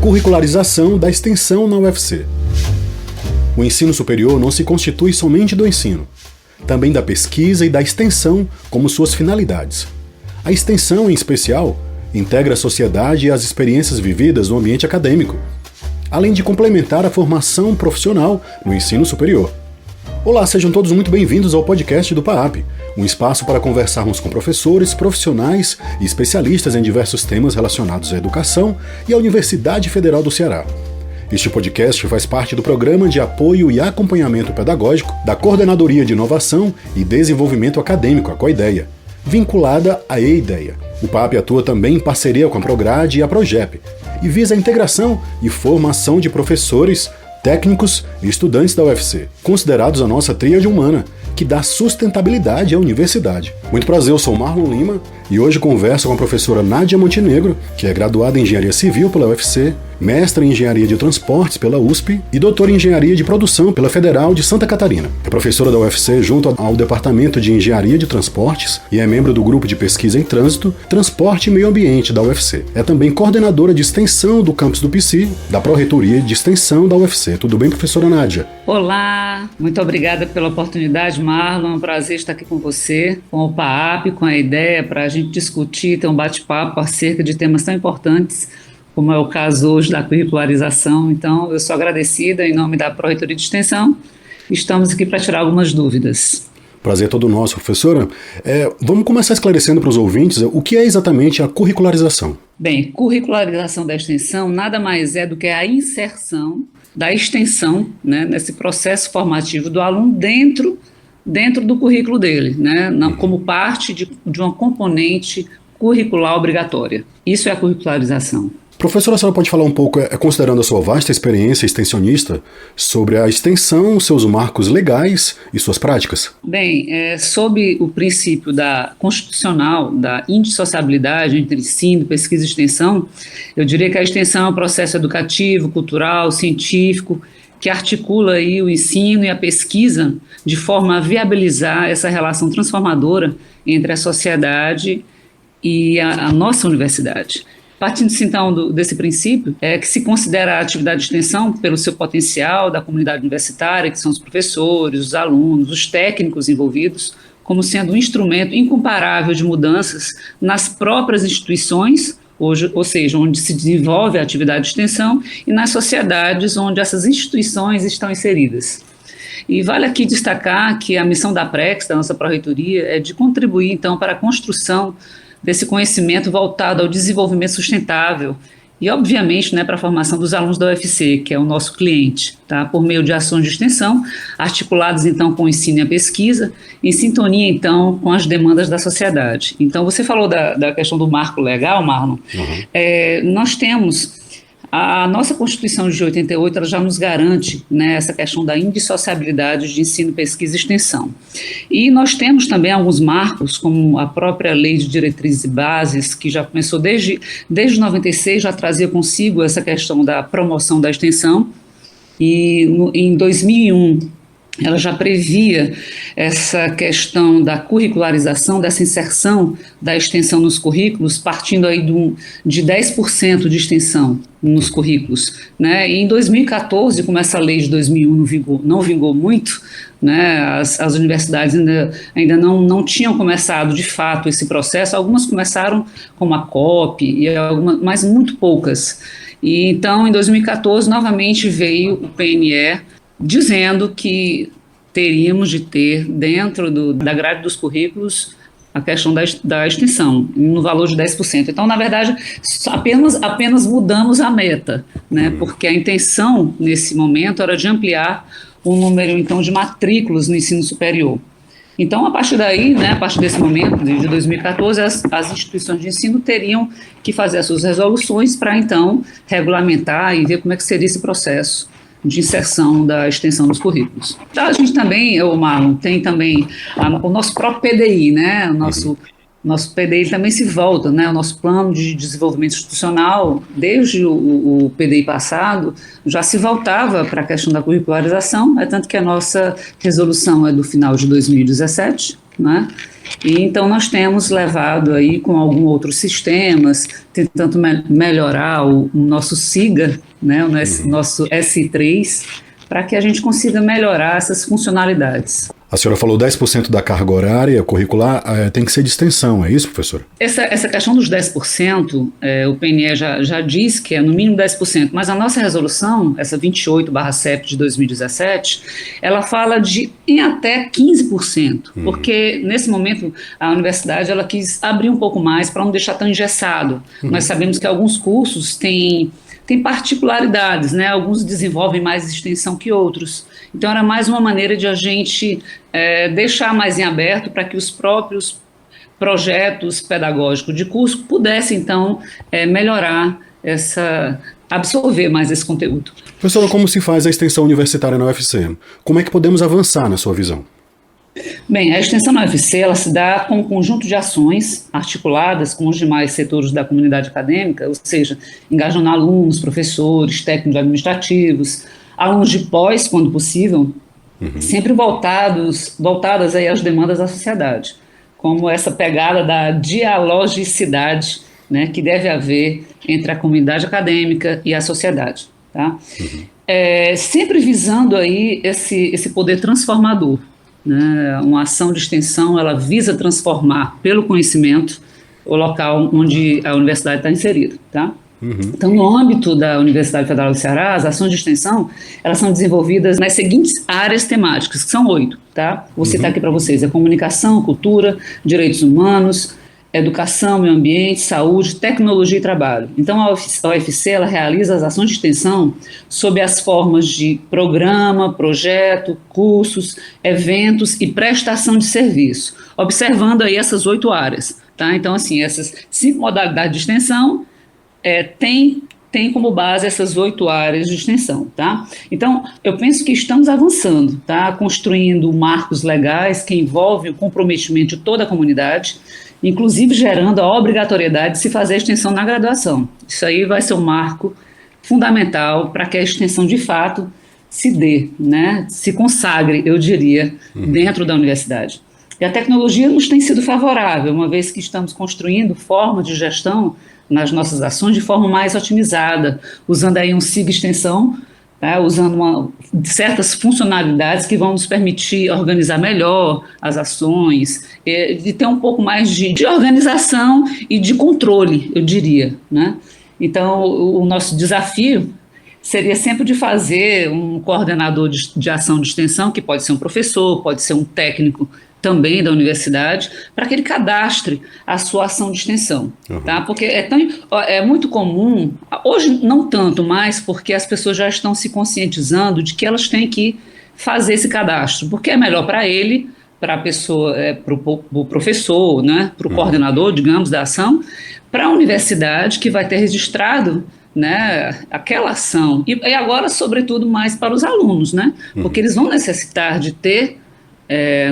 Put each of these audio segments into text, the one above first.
Curricularização da extensão na UFC. O ensino superior não se constitui somente do ensino, também da pesquisa e da extensão como suas finalidades. A extensão, em especial, integra a sociedade e as experiências vividas no ambiente acadêmico, além de complementar a formação profissional no ensino superior. Olá, sejam todos muito bem-vindos ao podcast do PAAP, um espaço para conversarmos com professores, profissionais e especialistas em diversos temas relacionados à educação e à Universidade Federal do Ceará. Este podcast faz parte do Programa de Apoio e Acompanhamento Pedagógico da Coordenadoria de Inovação e Desenvolvimento Acadêmico, a COIDEA, vinculada à EIDEA. O PAAP atua também em parceria com a Prograde e a Progep, e visa a integração e formação de professores, técnicos e estudantes da UFC, considerados a nossa tríade humana, que dá sustentabilidade à universidade. Muito prazer, eu sou Marlon Lima e hoje converso com a professora Nádia Montenegro, que é graduada em Engenharia Civil pela UFC, mestra em Engenharia de Transportes pela USP e doutora em Engenharia de Produção pela Federal de Santa Catarina. É professora da UFC junto ao Departamento de Engenharia de Transportes e é membro do Grupo de Pesquisa em Trânsito, Transporte e Meio Ambiente da UFC. É também coordenadora de extensão do campus do PC, da Pró-Reitoria de Extensão da UFC. Tudo bem, professora Nádia? Olá, muito obrigada pela oportunidade, Marlon. É um prazer estar aqui com você, com o PAAP, com a ideia para a gente discutir, ter um bate-papo acerca de temas tão importantes, como é o caso hoje da curricularização. Então, eu sou agradecida em nome da Pró-Reitoria de Extensão. Estamos aqui para tirar algumas dúvidas. Prazer é todo nosso, professora. Vamos começar esclarecendo para os ouvintes o que é exatamente a curricularização. Bem, curricularização da extensão nada mais é do que a inserção da extensão, né, nesse processo formativo do aluno dentro do currículo dele, né, como parte de uma componente curricular obrigatória. Isso é a curricularização. Professora, a senhora pode falar um pouco, considerando a sua vasta experiência extensionista, sobre a extensão, seus marcos legais e suas práticas? Bem, sob o princípio constitucional da indissociabilidade entre ensino, pesquisa e extensão, eu diria que a extensão é um processo educativo, cultural, científico, que articula aí o ensino e a pesquisa de forma a viabilizar essa relação transformadora entre a sociedade e a nossa universidade. Partindo-se então desse princípio, que se considera a atividade de extensão pelo seu potencial da comunidade universitária, que são os professores, os alunos, os técnicos envolvidos, como sendo um instrumento incomparável de mudanças nas próprias instituições, ou seja, onde se desenvolve a atividade de extensão, e nas sociedades onde essas instituições estão inseridas. E vale aqui destacar que a missão da PREX, da nossa Pró-Reitoria, é de contribuir então para a construção desse conhecimento voltado ao desenvolvimento sustentável e, obviamente, para a formação dos alunos da UFC, que é o nosso cliente, tá? Por meio de ações de extensão, articuladas, então, com o ensino e a pesquisa, em sintonia, então, com as demandas da sociedade. Então, você falou da questão do marco legal, Marlon. Uhum. Nós temos a nossa Constituição de 88, ela já nos garante, né, essa questão da indissociabilidade de ensino, pesquisa e extensão. E nós temos também alguns marcos, como a própria Lei de Diretrizes e Bases, que já começou desde 96, já trazia consigo essa questão da promoção da extensão, e em 2001, ela já previa essa questão da curricularização, dessa inserção da extensão nos currículos, partindo aí de 10% de extensão nos currículos, né? E em 2014, como essa lei de 2001 não vingou muito, né? As universidades ainda não tinham começado de fato esse processo. Algumas começaram como a COP, mas muito poucas. E então, em 2014, novamente veio o PNE, dizendo que teríamos de ter dentro da grade dos currículos a questão da extensão, no valor de 10%. Então, na verdade, apenas mudamos a meta, né? Porque a intenção, nesse momento, era de ampliar o número, então, de matrículas no ensino superior. Então, a partir daí, né, a partir desse momento, de 2014, as instituições de ensino teriam que fazer as suas resoluções para, então, regulamentar e ver como é que seria esse processo de inserção da extensão dos currículos. Então, a gente também, Marlon, tem também o nosso próprio PDI, né? O nosso PDI também se volta, né? O nosso plano de desenvolvimento institucional, desde o PDI passado, já se voltava para a questão da curricularização, é tanto que a nossa resolução é do final de 2017, né? E então nós temos levado aí com alguns outros sistemas, tentando melhorar o nosso SIGA, né, o nosso S3, para que a gente consiga melhorar essas funcionalidades. A senhora falou 10% da carga horária curricular tem que ser de extensão, é isso, professora? Essa questão dos 10%, o PNE já diz que é no mínimo 10%, mas a nossa resolução, essa 28/CEP de 2017, ela fala de em até 15%, porque nesse momento a universidade ela quis abrir um pouco mais para não deixar tão engessado. Nós sabemos que alguns cursos têm particularidades, né? Alguns desenvolvem mais extensão que outros. Então era mais uma maneira de a gente deixar mais em aberto para que os próprios projetos pedagógicos de curso pudessem então melhorar absorver mais esse conteúdo. Professora, como se faz a extensão universitária na UFC? Como é que podemos avançar na sua visão? Bem, a extensão na UFC ela se dá com um conjunto de ações articuladas com os demais setores da comunidade acadêmica, ou seja, engajando alunos, professores, técnicos administrativos, alunos de pós, quando possível, sempre voltadas aí às demandas da sociedade, como essa pegada da dialogicidade, né, que deve haver entre a comunidade acadêmica e a sociedade, tá? Sempre visando aí esse poder transformador. Né, uma ação de extensão, ela visa transformar pelo conhecimento o local onde a universidade está inserida, tá? Então, no âmbito da Universidade Federal do Ceará, as ações de extensão, elas são desenvolvidas nas seguintes áreas temáticas, que são 8, tá? Vou citar aqui para vocês, comunicação, cultura, direitos humanos, educação, meio ambiente, saúde, tecnologia e trabalho. Então, a UFC ela realiza as ações de extensão sob as formas de programa, projeto, cursos, eventos e prestação de serviço, observando aí essas 8 áreas. Tá? Então, assim, essas 5 modalidades de extensão tem como base essas 8 áreas de extensão, tá? Então, eu penso que estamos avançando, tá? Construindo marcos legais que envolvem o comprometimento de toda a comunidade, inclusive gerando a obrigatoriedade de se fazer a extensão na graduação. Isso aí vai ser um marco fundamental para que a extensão, de fato, se dê, né? Se consagre, eu diria, dentro da universidade. E a tecnologia nos tem sido favorável, uma vez que estamos construindo formas de gestão nas nossas ações de forma mais otimizada, usando aí um SIG extensão, tá? Usando certas funcionalidades que vão nos permitir organizar melhor as ações, de ter um pouco mais de organização e de controle, eu diria, né? Então, o nosso desafio seria sempre de fazer um coordenador de ação de extensão, que pode ser um professor, pode ser um técnico também da universidade, para que ele cadastre a sua ação de extensão, tá? Porque é muito comum, hoje não tanto mais, porque as pessoas já estão se conscientizando de que elas têm que fazer esse cadastro, porque é melhor para ele, para a pessoa, para o professor, né? Para o coordenador, digamos, da ação, para a universidade que vai ter registrado, né, aquela ação, e agora, sobretudo, mais para os alunos, né? Porque eles vão necessitar de ter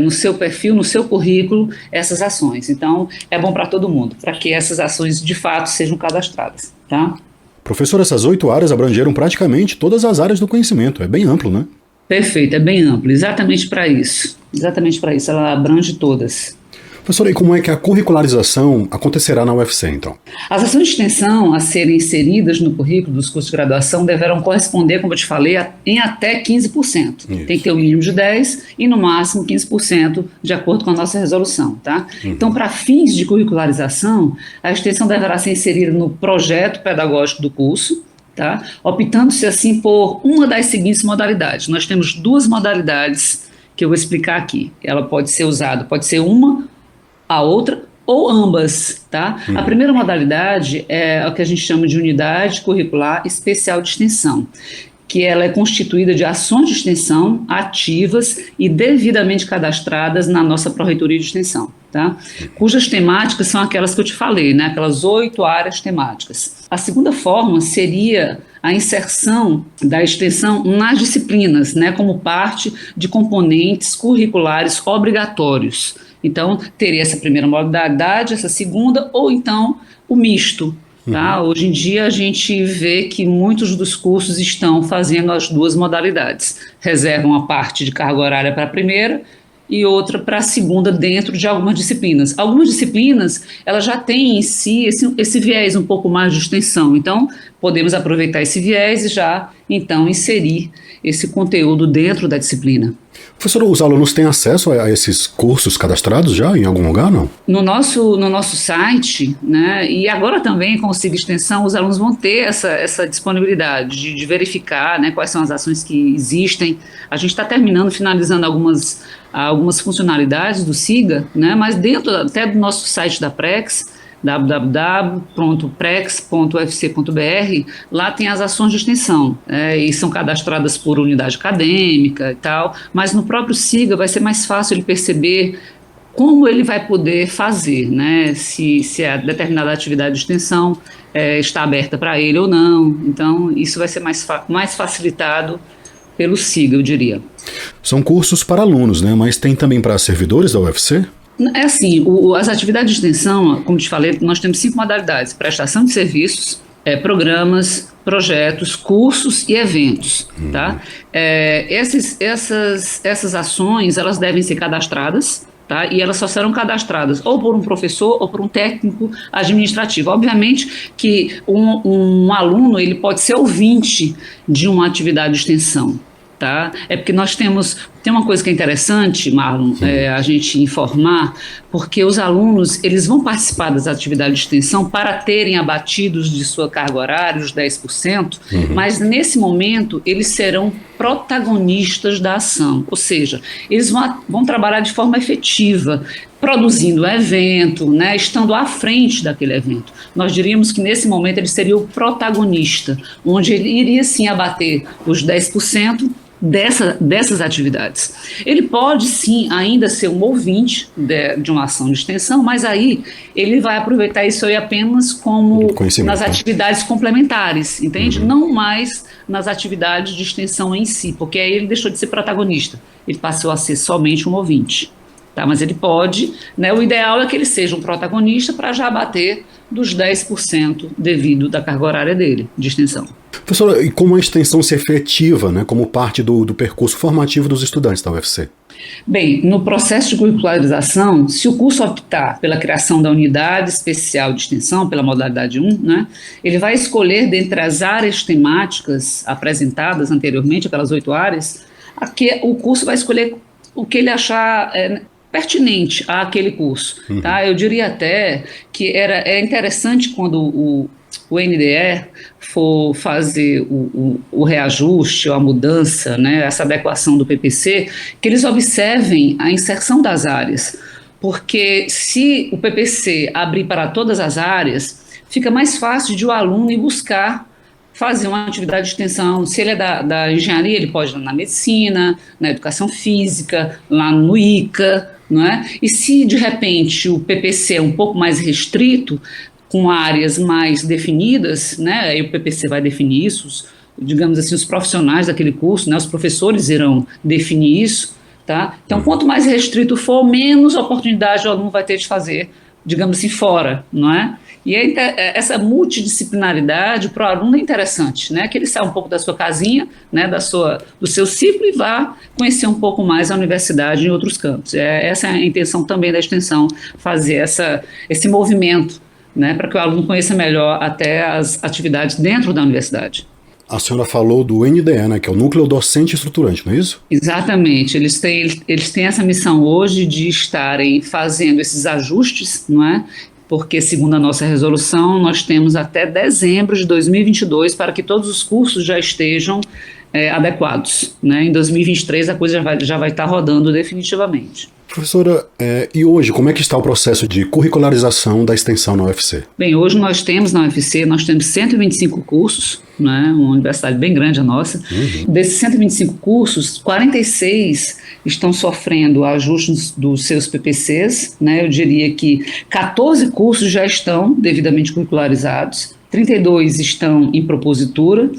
no seu perfil, no seu currículo, essas ações. Então, é bom para todo mundo, para que essas ações, de fato, sejam cadastradas, tá? Professor, essas 8 áreas abrangeram praticamente todas as áreas do conhecimento. É bem amplo, né? Perfeito, é bem amplo, exatamente para isso. Exatamente para isso, ela abrange todas. Professor, e como é que a curricularização acontecerá na UFC, então? As ações de extensão a serem inseridas no currículo dos cursos de graduação deverão corresponder, como eu te falei, em até 15%. Isso. Tem que ter um mínimo de 10% e no máximo 15%, de acordo com a nossa resolução, tá? Então, para fins de curricularização, a extensão deverá ser inserida no projeto pedagógico do curso, tá? Optando-se assim por uma das seguintes modalidades. Nós temos 2 modalidades que eu vou explicar aqui. Ela pode ser usada, pode ser uma, a outra ou ambas, tá? A primeira modalidade é o que a gente chama de unidade curricular especial de extensão, que ela é constituída de ações de extensão ativas e devidamente cadastradas na nossa Pró-Reitoria de Extensão, tá? Cujas temáticas são aquelas que eu te falei, né? Aquelas 8 áreas temáticas. A segunda forma seria a inserção da extensão nas disciplinas, né? Como parte de componentes curriculares obrigatórios. Então, teria essa primeira modalidade, essa segunda, ou então o misto. Tá? Hoje em dia a gente vê que muitos dos cursos estão fazendo as 2 modalidades. Reservam a parte de carga horária para a primeira e outra para a segunda dentro de algumas disciplinas. Algumas disciplinas, elas já têm em si esse viés um pouco mais de extensão, então podemos aproveitar esse viés e já, então, inserir esse conteúdo dentro da disciplina. Professor, os alunos têm acesso a esses cursos cadastrados já em algum lugar, não? No nosso site, né, e agora também com o SIGA Extensão, os alunos vão ter essa disponibilidade de verificar, né, quais são as ações que existem. A gente está finalizando algumas funcionalidades do SIGA, né, mas dentro até do nosso site da Prex, www.prex.ufc.br, lá tem as ações de extensão, e são cadastradas por unidade acadêmica e tal, mas no próprio SIGA vai ser mais fácil ele perceber como ele vai poder fazer, né, se a determinada atividade de extensão está aberta para ele ou não. Então isso vai ser mais facilitado pelo SIGA, eu diria. São cursos para alunos, né, mas tem também para servidores da UFC? É assim, as atividades de extensão, como te falei, nós temos 5 modalidades: prestação de serviços, programas, projetos, cursos e eventos, tá? Essas ações, elas devem ser cadastradas, tá? E elas só serão cadastradas ou por um professor ou por um técnico administrativo. Obviamente que um aluno, ele pode ser ouvinte de uma atividade de extensão, tá? É porque nós tem uma coisa que é interessante, Marlon, a gente informar, porque os alunos, eles vão participar das atividades de extensão para terem abatidos de sua carga horária, os 10%, mas nesse momento eles serão protagonistas da ação, ou seja, eles vão trabalhar de forma efetiva, produzindo o evento, né, estando à frente daquele evento. Nós diríamos que nesse momento ele seria o protagonista, onde ele iria sim abater os 10% dessas atividades. Ele pode sim ainda ser um ouvinte de uma ação de extensão, mas aí ele vai aproveitar isso aí apenas como nas atividades complementares, entende? Não mais nas atividades de extensão em si, porque aí ele deixou de ser protagonista, ele passou a ser somente um ouvinte. Tá, mas ele pode, né, o ideal é que ele seja um protagonista para já abater dos 10% devido da carga horária dele, de extensão. Professora, e como a extensão se efetiva, né, como parte do percurso formativo dos estudantes da UFC? Bem, no processo de curricularização, se o curso optar pela criação da unidade especial de extensão, pela modalidade 1, né, ele vai escolher dentre as áreas temáticas apresentadas anteriormente, aquelas 8 áreas, o curso vai escolher o que ele achar pertinente àquele curso. Tá? Eu diria até que é interessante quando o NDE for fazer o reajuste ou a mudança, né, essa adequação do PPC, que eles observem a inserção das áreas, porque se o PPC abrir para todas as áreas, fica mais fácil de o aluno ir buscar fazer uma atividade de extensão. Se ele é da engenharia, ele pode ir na medicina, na educação física, lá no ICA, não é? E se de repente o PPC é um pouco mais restrito, com áreas mais definidas, né? Aí o PPC vai definir isso, digamos assim, os profissionais daquele curso, né? Os professores irão definir isso, tá? Então, quanto mais restrito for, menos oportunidade o aluno vai ter de fazer, digamos assim, fora, não é? E essa multidisciplinaridade para o aluno é interessante, né? Que ele saia um pouco da sua casinha, né? Do seu ciclo e vá conhecer um pouco mais a universidade em outros campos. Essa é a intenção também da extensão, fazer esse movimento, né? Para que o aluno conheça melhor até as atividades dentro da universidade. A senhora falou do NDE, né, que é o Núcleo Docente Estruturante, não é isso? Exatamente. Eles têm essa missão hoje de estarem fazendo esses ajustes, não é? Porque, segundo a nossa resolução, nós temos até dezembro de 2022 para que todos os cursos já estejam adequados, né? Em 2023 a coisa já vai estar rodando definitivamente. Professora, e hoje, como é que está o processo de curricularização da extensão na UFC? Bem, hoje nós temos na UFC, 125 cursos, né, uma universidade bem grande a nossa. Desses 125 cursos, 46 estão sofrendo ajustes dos seus PPCs, né, eu diria que 14 cursos já estão devidamente curricularizados, 32 estão em propositura.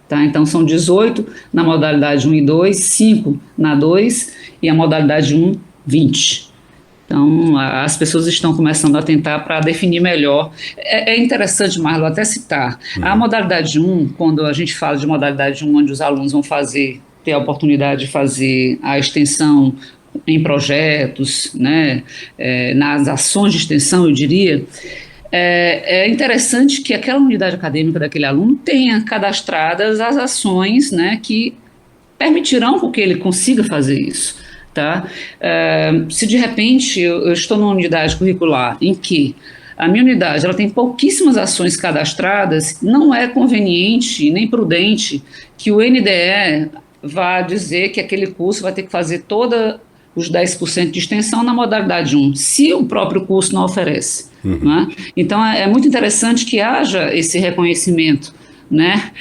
Tá, então são 18 na modalidade 1 e 2, 5 na 2 e a modalidade 1, 20. Então as pessoas estão começando a tentar para definir melhor. É interessante, Marlon, até citar. A modalidade 1, quando a gente fala de modalidade 1, onde os alunos vão ter a oportunidade de fazer a extensão em projetos, né, nas ações de extensão, eu diria, é interessante que aquela unidade acadêmica daquele aluno tenha cadastradas as ações, né, que permitirão com que ele consiga fazer isso. Tá? Se de repente eu estou numa unidade curricular em que a minha unidade ela tem pouquíssimas ações cadastradas, não é conveniente nem prudente que o NDE vá dizer que aquele curso vai ter que fazer toda os 10% de extensão na modalidade 1, se o próprio curso não oferece. Né? Então é muito interessante que haja esse reconhecimento, né?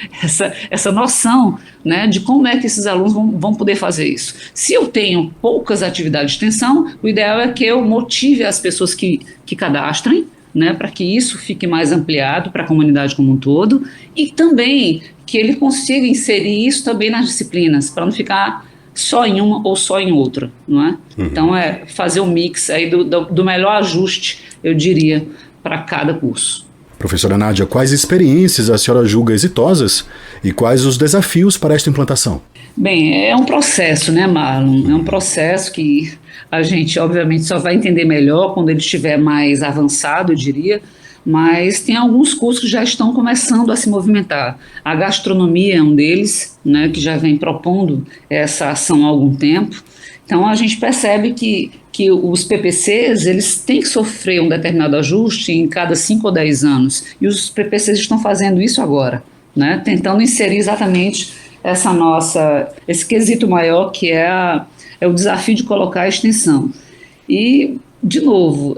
Essa noção, né, de como é que esses alunos vão poder fazer isso. Se eu tenho poucas atividades de extensão, o ideal é que eu motive as pessoas que cadastrem, né, para que isso fique mais ampliado para a comunidade como um todo, e também que ele consiga inserir isso também nas disciplinas, para não ficar só em uma ou só em outra, não é? Então fazer um mix aí do melhor ajuste, eu diria, para cada curso. Professora Nádia, quais experiências a senhora julga exitosas e quais os desafios para esta implantação? Bem, é um processo, né, Marlon? É um processo que a gente, obviamente, só vai entender melhor quando ele estiver mais avançado, eu diria, mas tem alguns cursos que já estão começando a se movimentar. A gastronomia é um deles, né, que já vem propondo essa ação há algum tempo. Então, a gente percebe que os PPCs, eles têm que sofrer um determinado ajuste em cada 5 ou 10 anos, e os PPCs estão fazendo isso agora, né, tentando inserir exatamente esse quesito maior, que é o desafio de colocar a extensão. E, de novo,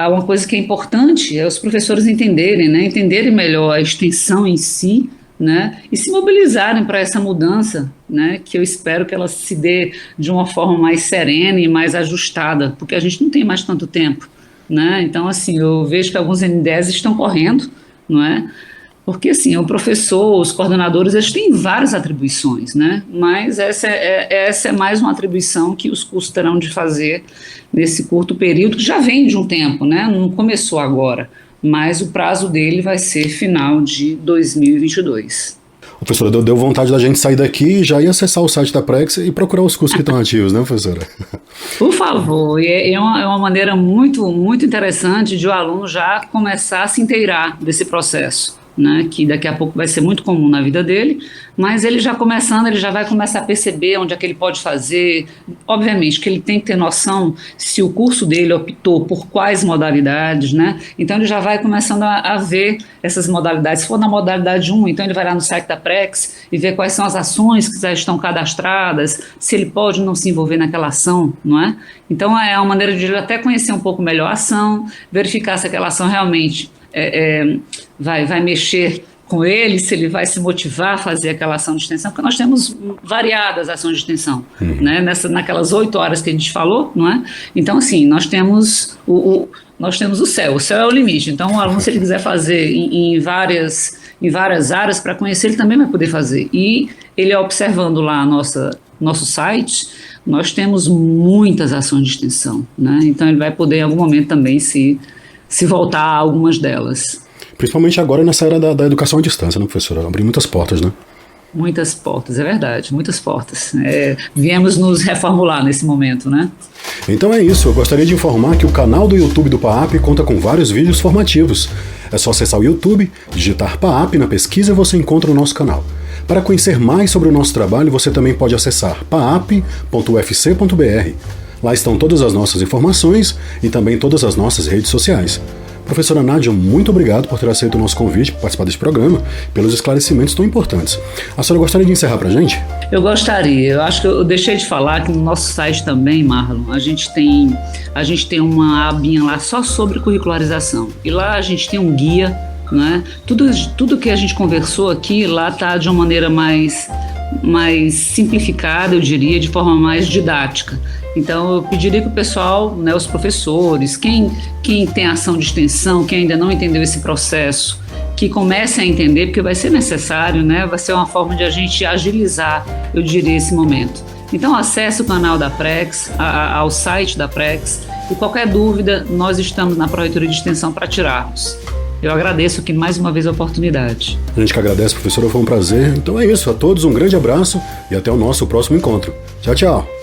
uma coisa que é importante é os professores entenderem, né, entenderem melhor a extensão em si, né, e se mobilizarem para essa mudança, né, que eu espero que ela se dê de uma forma mais serena e mais ajustada, porque a gente não tem mais tanto tempo, né? Então, assim, eu vejo que alguns NDEs estão correndo, não é? Porque, assim, o professor, os coordenadores, eles têm várias atribuições, né? Mas essa é mais uma atribuição que os cursos terão de fazer nesse curto período, que já vem de um tempo, né? Não começou agora, mas o prazo dele vai ser final de 2022. Professora, deu vontade da gente sair daqui e já ir acessar o site da Prex e procurar os cursos que estão ativos, né, professora? Por favor, é uma maneira muito, muito interessante de o aluno já começar a se inteirar desse processo, né, que daqui a pouco vai ser muito comum na vida dele, mas ele já começando, ele já vai começar a perceber onde é que ele pode fazer. Obviamente que ele tem que ter noção se o curso dele optou por quais modalidades, né? Então ele já vai começando a ver essas modalidades. Se for na modalidade 1, então ele vai lá no site da Prex e ver quais são as ações que já estão cadastradas, se ele pode ou não se envolver naquela ação, não é? Então é uma maneira de ele até conhecer um pouco melhor a ação, verificar se aquela ação realmente vai mexer com ele, se ele vai se motivar a fazer aquela ação de extensão, porque nós temos variadas ações de extensão, né? Naquelas 8 horas que a gente falou, não é? Então, assim, nós temos o céu é o limite. Então, o aluno, se ele quiser fazer em várias áreas para conhecer, ele também vai poder fazer. E ele, observando lá nosso site, nós temos muitas ações de extensão, né? Então, ele vai poder, em algum momento, também se voltar a algumas delas. Principalmente agora nessa era da educação à distância, né, professora? Abriu muitas portas, né? Muitas portas, é verdade, muitas portas. Viemos nos reformular nesse momento, né? Então é isso, eu gostaria de informar que o canal do YouTube do PAAP conta com vários vídeos formativos. É só acessar o YouTube, digitar PAAP na pesquisa e você encontra o nosso canal. Para conhecer mais sobre o nosso trabalho, você também pode acessar paap.ufc.br. Lá estão todas as nossas informações e também todas as nossas redes sociais. Professora Nádia, muito obrigado por ter aceito o nosso convite para participar desse programa, pelos esclarecimentos tão importantes. A senhora gostaria de encerrar para a gente? Eu gostaria. Eu acho que eu deixei de falar que no nosso site também, Marlon, a gente tem uma abinha lá só sobre curricularização. E lá a gente tem um guia, né? Tudo que a gente conversou aqui, lá está de uma maneira mais simplificada, eu diria, de forma mais didática. Então, eu pediria que o pessoal, né, os professores, quem tem ação de extensão, quem ainda não entendeu esse processo, que comece a entender, porque vai ser necessário, né, vai ser uma forma de a gente agilizar, eu diria, esse momento. Então, acesse o canal da Prex, ao site da Prex, e qualquer dúvida, nós estamos na Pró-Reitoria de Extensão para tirarmos. Eu agradeço aqui mais uma vez a oportunidade. A gente que agradece, professora, foi um prazer. Então é isso, a todos um grande abraço e até o nosso próximo encontro. Tchau, tchau.